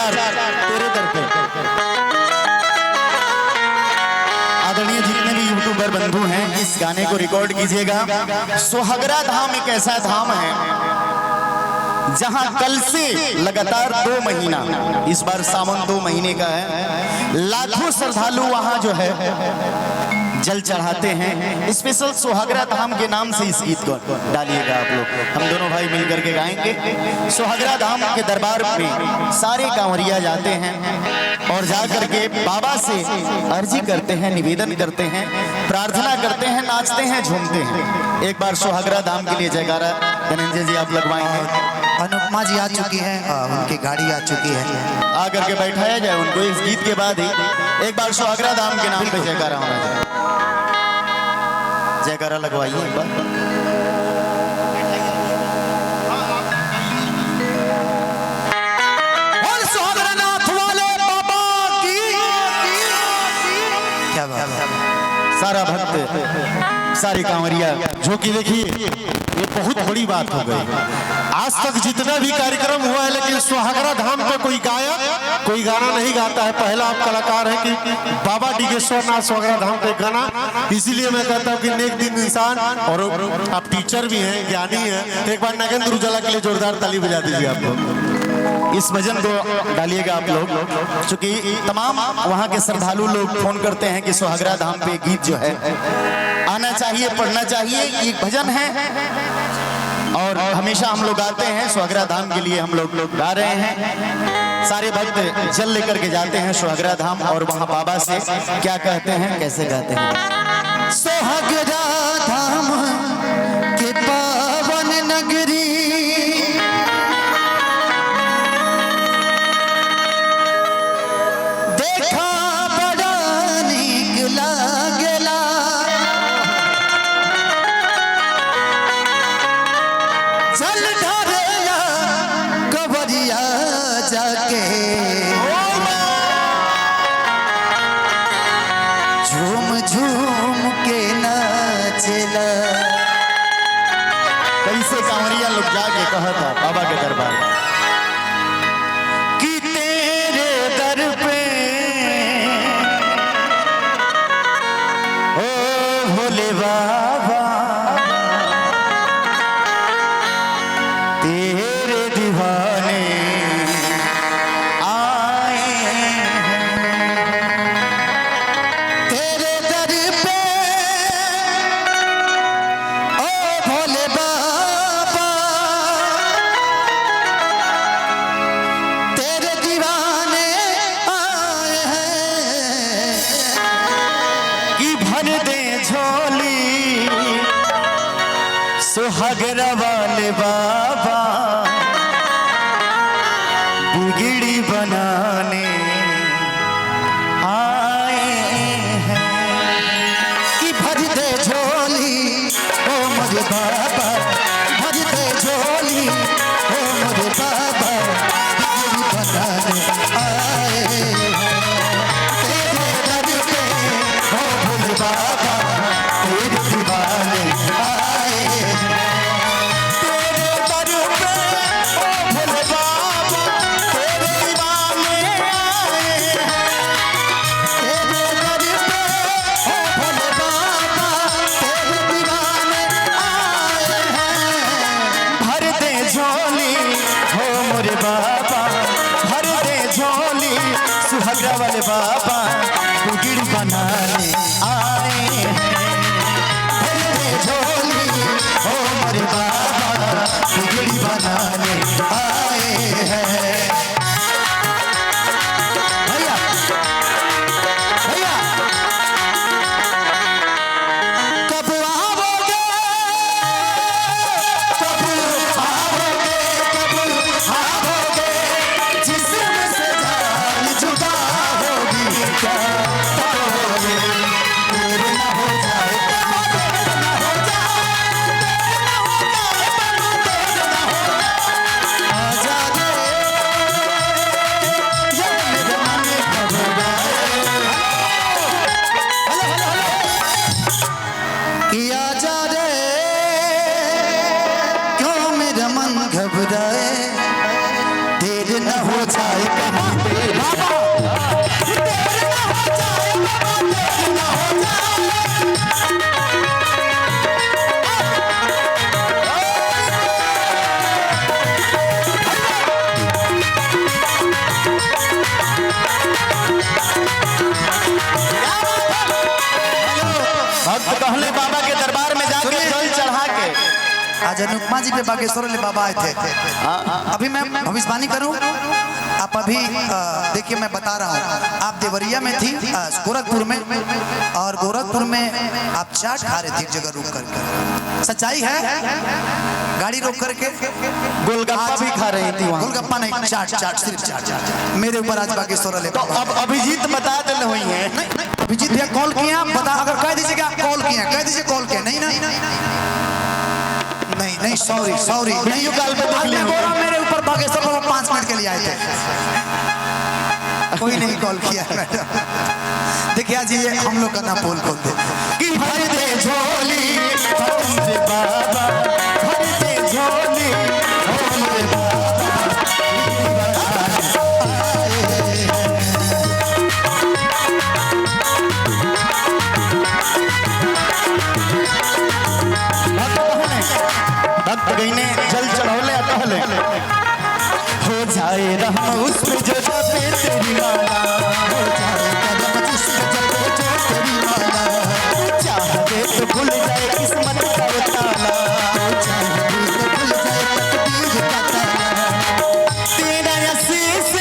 विचार तेरे दर पे। आदरणीय जितने भी यूट्यूबर बंधु हैं, इस गाने को रिकॉर्ड कीजिएगा। सुहागरा धाम एक ऐसा धाम है जहां कल से लगातार 2 महीना, इस बार सावन 2 महीने का है, लाखों श्रद्धालु वहां जो है जल चढ़ाते हैं। स्पेशल सुहागरा धाम के नाम से इस गीत को डालिएगा आप लोग, हम दोनों भाई मिलकर के गाएंगे। सुहागरा धाम के दरबार में सारे कांवरिया जाते हैं और जाकर के बाबा से अर्जी करते हैं, निवेदन करते हैं, प्रार्थना करते हैं, नाचते हैं, झूमते हैं। एक बार सुहागरा धाम के लिए जयकारा धनंजय जी आप लगवाएंगे। अनुपमा जी आ चुकी हैं, उनकी गाड़ी आ चुकी है, आकर के बैठाया जाए उनको। इस गीत के बाद ही एक बार सुहागरा धाम के नाम पे जयकारा होना चाहिए। जयकारा लगवाइए एक बार। और सुहागरा नाथ वाले बाबा की क्या बात है। सारा भक्त, सारी कांवरिया, जो कि देखिए ये बहुत बड़ी बात हो गई। आज तक जितना भी कार्यक्रम हुआ है, लेकिन सुहागरा धाम पे कोई गायक कोई गाना नहीं गाता है। पहला आप कलाकार है कि बाबा डिगेश्वर नाथ सुहागरा धाम पे गाना। इसीलिए मैं कहता हूँ कि नेक दिन इंसान, और आप टीचर भी हैं, ज्ञानी हैं। एक बार नागेंद्र उजाला के लिए जोरदार ताली बजा दीजिए आप लोग। इस भजन को डालिएगा आप लोग, क्योंकि तमाम वहाँ के श्रद्धालु लोग फोन करते हैं कि सुहागरा धाम पे गीत जो है आना चाहिए, पढ़ना चाहिए। ये भजन है और हमेशा हम लोग गाते हैं। सुहागरा धाम के लिए हम लोग गा रहे हैं। सारे भक्त जल लेकर के जाते हैं सुहागरा धाम और वहाँ बाबा से क्या कहते हैं, कैसे गाते हैं। सुहागरा धाम के पावन नगरी, देखा बड़ा नीक लागेला, चल ढारेला कवरिया जाके, झूम झूम के नाचेला। कैसे कांवरिया लोग जाके कहा था बाबा के दरबार कि तेरे दर पे ओ भोले बाबा तेरे दीवाने आए हैं। तेरे दर पे ओ भोले बाबा तेरे दीवाने आए हैं, कि भर दे झोली सुहागरा वाले बाबा बिगड़ी बनाने आए हैं। कि भर दे झोली ओ मेरे बाबा, भर दे झोली ओ मेरे बाबा, बिगड़ी बनाने आए हैं। तेरे दर पे ओ भोले बाबा तेरे दीवाने आए हैं। तेरे दर पे ओ भोले बाबा तेरे दीवाने आए हैं। तेरे दर पे ओ भोले बाबा तेरे दीवाने आए हैं। भर दे झोली हो मोरे बाबा, भर दे झोली सुहागरा वाले बाबा बिगड़ी बनाने आए हैं। भर दे झोली ओ मेरे बाबा बिगड़ी बनाने आए हैं। भैया भैया कब आओगे, कब आओगे, कब आओगे, जिस्म से जान जुदा होगी क्या, तब आज अनुपमा जी पे बागेश्वर ले बाबा आए थे। अभी मैं भविष्यवाणी करूं, आप अभी देखिए मैं बता रहा हूं, आप देवरिया में थी गोरखपुर में, और गोरखपुर में आप चाट खा रहे थे एक जगह रुक करके, सच्चाई है? गाड़ी रोक करके गोलगप्पा भी खा रही थी वहाँ। गोलगप्पा नहीं, चाट चाट, सिर्फ चाट। मेरे ऊपर आज बागेश्वर ले तो अब अभिजीत बता देने हुई है। अभिजीत भैया कॉल किए आप बता, अगर कह दीजिए कि आप कॉल किए, कह दीजिए कॉल किए। नहीं नहीं नहीं, सॉरी सॉरी, वीडियो कॉल पे देख लिया। मेरे ऊपर बागेश्वर में 5 मिनट के लिए आए थे, कोई नहीं कॉल किया मैडम। देखिए आज ये हम लोग का ना पोल खोल दे कि भर दे झोली हमसे बाबा, भर दे झोली हमसे बाबा। भक्त गईने जल चढ़ौले अटहले, हो जाए रहम उस पे जो जपे तेरी माला, हो जाए कदम जिस पे जपे जो तेरी माला, चाह दे तो भूल जाए किस्मत का वो ताला, चाह दे तो भूल जाए तकदीर का ताला। तेरा आशीष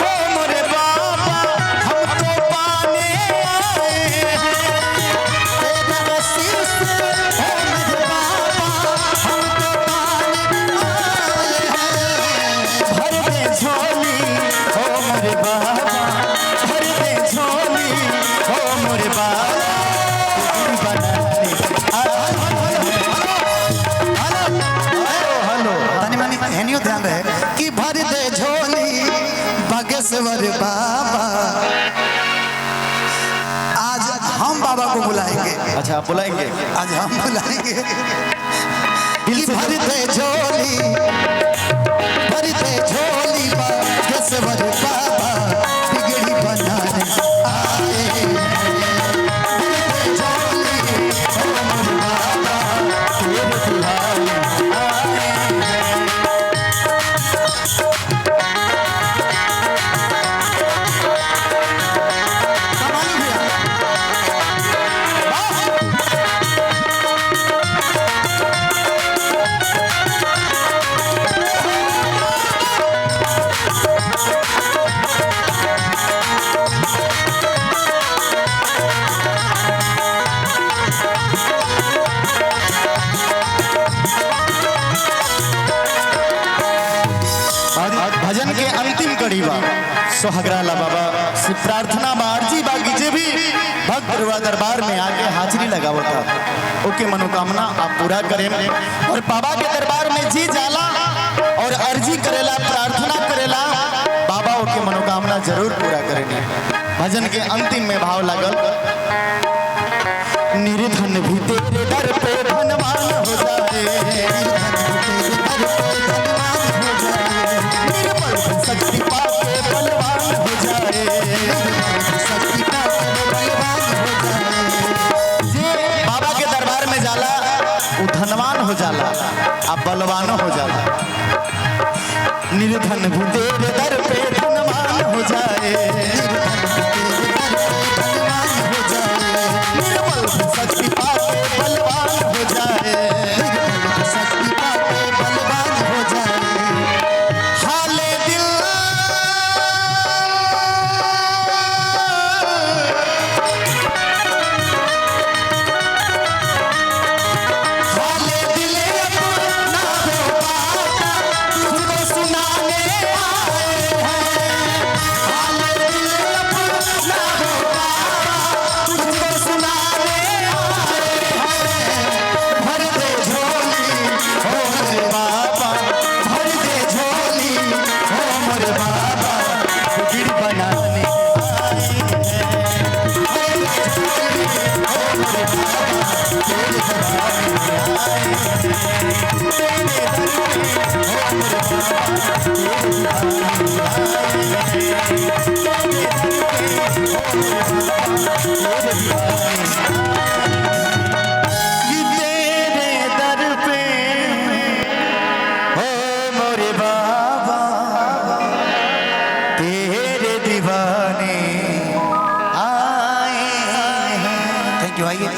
हो मोरे बाबा, हम तो पाने आए हैं। तेरा आशीष हो मोरे बाबा, हम तो पाने आए हैं। भर दे झोली हो मोरे बाबा, भर दे झोली हो मोरे बाबा, हेनियो ध्यान रहे कि भर दे झोली बागेश्वर बाबा। आज हम बाबा को बुलाएंगे, अच्छा आप बुलाएंगे? आज हम बुलाएंगे कि भर दे झोली, भर दे झोली बागेश्वर बाबा, बिगड़ी बनाने आए हैं। भर दे झोली ओ मोरे बाबा, तेरे दुलारे आए हैं। भजन के अंतिम कड़ी बा सोहगराला बाबा से प्रार्थना बा, अर्जी बा कि जे भी भक्त रुआ दरबार में आके हाजिरी लगावता ओके मनोकामना आप पूरा करें, और बाबा के दरबार में जी जाला और अर्जी करेला, प्रार्थना करेला, बाबा ओके मनोकामना जरूर पूरा करेंगे। भजन के अंतिम में भाव लगल, निर्धन भी तेरे दर पे धनवान हो जाए, शक्ति पाके बलवान हो जाए, शक्ति पाके बलवान हो जाए। जे बाबा के दरबार में जाला वो धनवान हो जाला, आप बलवान हो जाला। निर्धन भी तेरे दर पे धनवान हो जाए, निर्बल भी शक्ति पाके बलवान हो जाए, शक्ति पाके बलवान हो जाए। हाले दिल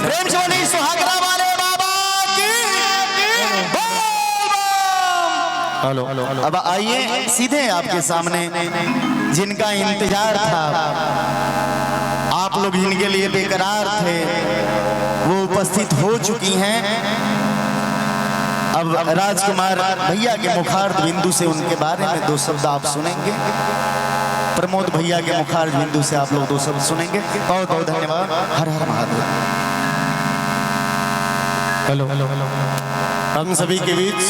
प्रेम से बोलिए सुहागरा वाले बाबा की। हेलो। अब आइए सीधे आपके सामने जिनका इंतजार था, आप लोग जिनके लिए बेकरार थे, वो उपस्थित हो चुकी हैं। अब राजकुमार भैया के मुखार्द बिंदु से उनके बारे में 2 शब्द आप सुनेंगे। प्रमोद भैया के मुखार्द बिंदु से आप लोग 2 शब्द सुनेंगे। बहुत बहुत धन्यवाद। हर हर महादेव। हेलो, हम सभी के बीच